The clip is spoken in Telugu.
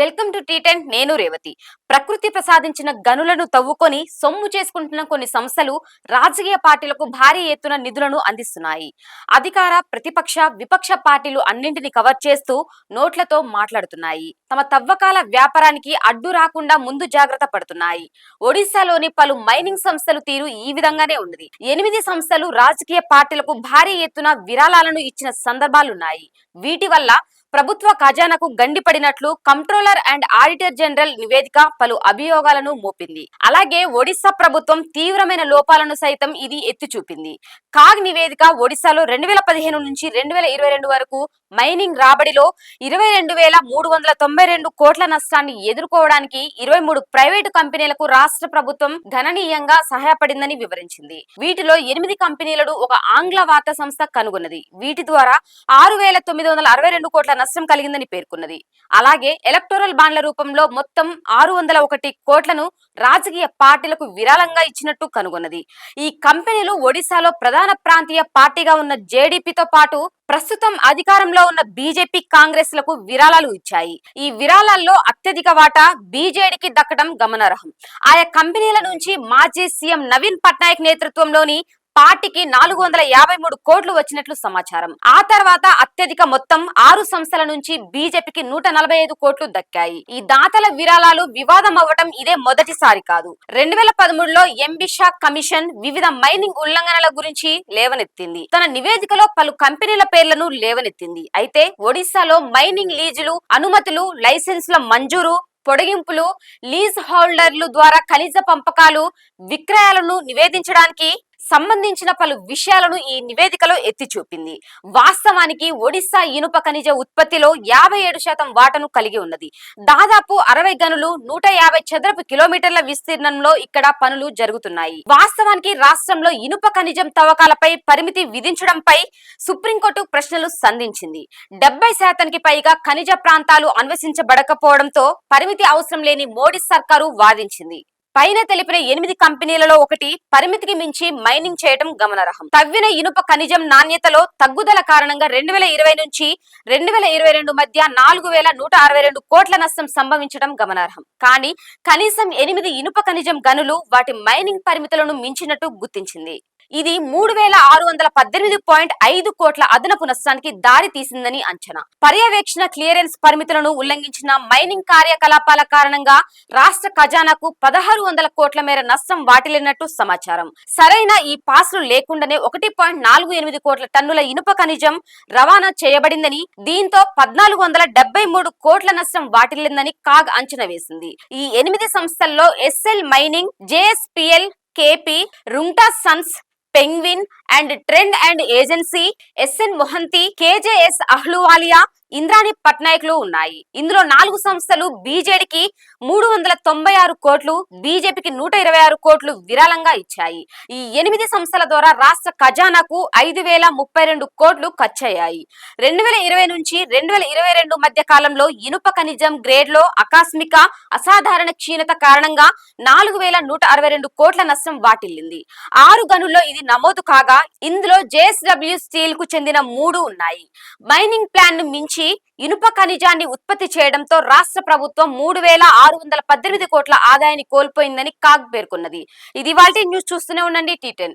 వెల్కమ్ టు టీ10 నేను రేవతి. ప్రకృతి ప్రసాదించిన గనులను తవ్వుకొని సొమ్ము చేసుకుంటున్న కొన్ని సంస్థలు రాజకీయ పార్టీలకు భారీ ఎత్తున నిధులను అందిస్తున్నాయి. అధికార, ప్రతిపక్ష, విపక్ష పార్టీలు అన్నింటిని కవర్ చేస్తూ నోట్లతో మాట్లాడుతున్నాయి. తమ తవ్వకాల వ్యాపారానికి అడ్డు రాకుండా ముందు జాగ్రత్త పడుతున్నాయి. ఒడిశాలోని పలు మైనింగ్ సంస్థలు తీరు ఈ విధంగానే ఉన్నది. 8 సంస్థలు రాజకీయ పార్టీలకు భారీ ఎత్తున విరాళాలను ఇచ్చిన సందర్భాలున్నాయి. వీటి వల్ల ప్రభుత్వ ఖజానాకు గండిపడినట్లు కంట్రోలర్ అండ్ ఆడిటర్ జనరల్ నివేదిక పలు అభియోగాలను మోపింది. అలాగే ఒడిశా ప్రభుత్వం తీవ్రమైన లోపాలను సైతం ఇది ఎత్తి చూపింది. కాగ్ నివేదిక ఒడిశాలో 2015 నుంచి 2022 వరకు మైనింగ్ రాబడిలో 22,392 కోట్ల నష్టాన్ని ఎదుర్కోవడానికి 23 ప్రైవేటు కంపెనీలకు రాష్ట్ర ప్రభుత్వం గణనీయంగా సహాయపడిందని వివరించింది. వీటిలో 8 కంపెనీలను ఒక ఆంగ్ల వార్తా సంస్థ కనుగొన్నది. వీటి ద్వారా 6,962 కోట్ల నష్టం కలిగిందని పేర్కొన్నది. అలాగే ఎలక్టోరల్ బాండ్ల రూపంలో మొత్తం 601 కోట్లను రాజకీయ పార్టీలకు విరాళంగా ఇచ్చినట్టు కనుగొన్నది. ఈ కంపెనీలు ఒడిశాలో ప్రధాన ప్రాంతీయ పార్టీగా ఉన్న జేడీపీతో పాటు ప్రస్తుతం అధికారంలో ఉన్న బీజేపీ, కాంగ్రెస్ లకు విరాళాలు ఇచ్చాయి. ఈ విరాళాల్లో అత్యధిక వాటా బీజేడీకి దక్కడం గమనార్హం. ఆయా కంపెనీల నుంచి మాజీ సీఎం నవీన్ పట్నాయక్ నేతృత్వంలోని పార్టీకి 453 కోట్లు వచ్చినట్లు సమాచారం. ఆ తర్వాత అత్యధిక మొత్తం 6 సంస్థల నుంచి బీజేపీకి 145 కోట్లు దక్కాయి. ఈ దాతల విరాళాలు వివాదం అవ్వటం ఇదే మొదటిసారి కాదు. 2013లో ఎంబిషా కమిషన్ వివిధ మైనింగ్ ఉల్లంఘనల గురించి లేవనెత్తింది. తన నివేదికలో పలు కంపెనీల పేర్లను లేవనెత్తింది. అయితే ఒడిశాలో మైనింగ్ లీజులు, అనుమతులు, లైసెన్సుల మంజూరు, పొడిగింపులు, లీజ్ హోల్డర్లు ద్వారా ఖనిజ పంపకాలు, విక్రయాలను నివేదించడానికి సంబంధించిన పలు విషయాలను ఈ నివేదికలో ఎత్తి చూపింది. వాస్తవానికి ఒడిశా ఇనుప ఖనిజ ఉత్పత్తిలో 57% వాటాను కలిగి ఉన్నది. దాదాపు 60 గనులు, 150 చదరపు కిలోమీటర్ల విస్తీర్ణంలో ఇక్కడ పనులు జరుగుతున్నాయి. వాస్తవానికి రాష్ట్రంలో ఇనుప ఖనిజం తవ్వకాలపై పరిమితి విధించడంపై సుప్రీంకోర్టు ప్రశ్నలు సంధించింది. 70% పైగా ఖనిజ ప్రాంతాలు అన్వేషించబడకపోవడంతో పరిమితి అవసరం లేని మోడీ సర్కారు వాదించింది. పైన తెలిపిన 8 కంపెనీలలో ఒకటి పరిమితికి మించి మైనింగ్ చేయడం గమనార్హం. తవ్విన ఇనుప ఖనిజం నాణ్యతలో తగ్గుదల కారణంగా 2020 నుంచి 2022 మధ్య 4,162 కోట్ల నష్టం సంభవించడం గమనార్హం. కానీ కనీసం 8 ఇనుప ఖనిజం గనులు వాటి మైనింగ్ పరిమితులను మించినట్టు గుర్తించింది. ఇది 3,618.5 కోట్ల అదనపు నష్టానికి దారి తీసిందని అంచనా. పర్యవేక్షణ క్లియరెన్స్ పరిమితులను ఉల్లంఘించిన మైనింగ్ కార్యకలాపాల కారణంగా రాష్ట్ర ఖజానాకు 1,600 కోట్ల మేర నష్టం వాటిల్లినట్టు సమాచారం. సరైన ఈ పాస్లు లేకుండానే 1.48 కోట్ల టన్నుల ఇనుప ఖనిజం రవాణా చేయబడిందని, దీంతో 1,473 కోట్ల నష్టం వాటిల్లిందని కాగ్ అంచనా వేసింది. ఈ 8 సంస్థల్లో SL mining, JSPL, KP, Rungta sons, penguin and trend and agency, SN Mohanty, KJS Ahluwalia, Indrani Patnaik లు ఉన్నాయి. ఇందులో 4 సంస్థలు బీజేడీకి 396 కోట్లు, బీజేపీకి 126 కోట్లు విరాళంగా ఇచ్చాయి. ఈ 8 సంస్థల ద్వారా రాష్ట్ర ఖజానాకు 5,032 కోట్లు ఖర్చయ్యాయి. 2020 నుంచి 2022 మధ్య కాలంలో ఇనుప ఖనిజం గ్రేడ్ లో ఆకస్మిక, అసాధారణ క్షీణత కారణంగా 4,162 కోట్ల నష్టం వాటిల్లింది. 6 గనుల్లో ఇది నమోదు కాగా ఇందులో జేఎస్డబ్ల్యూ స్టీల్ కు చెందిన 3 ఉన్నాయి. మైనింగ్ ప్లాన్ ను మించి ఇనుప ఖనిజాన్ని ఉత్పత్తి చేయడంతో రాష్ట్ర ప్రభుత్వం 3,618 కోట్ల ఆదాయాన్ని కోల్పోయిందని కాగ్ పేర్కొన్నది. ఇది ఇవాల్టి న్యూస్. చూస్తూనే ఉండండి టీ10.